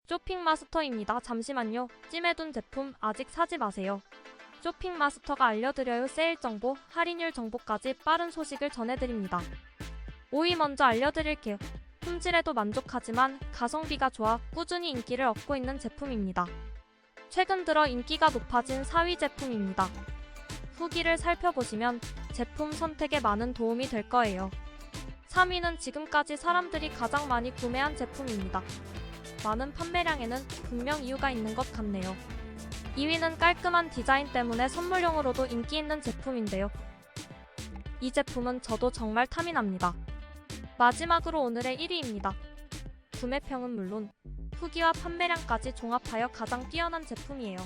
쇼핑마스터입니다. 잠시만요. 찜해둔 제품 아직 사지 마세요. 쇼핑마스터가 알려드려요. 세일 정보, 할인율 정보까지 빠른 소식을 전해드립니다. 5위 먼저 알려드릴게요. 품질에도 만족하지만 가성비가 좋아 꾸준히 인기를 얻고 있는 제품입니다. 최근 들어 인기가 높아진 4위 제품입니다. 후기를 살펴보시면 제품 선택에 많은 도움이 될 거예요. 3위는 지금까지 사람들이 가장 많이 구매한 제품입니다. 많은 판매량에는 분명 이유가 있는 것 같네요. 2위는 깔끔한 디자인 때문에 선물용으로도 인기 있는 제품인데요. 이 제품은 저도 정말 탐이 납니다. 마지막으로 오늘의 1위입니다. 구매평은 물론 후기와 판매량까지 종합하여 가장 뛰어난 제품이에요.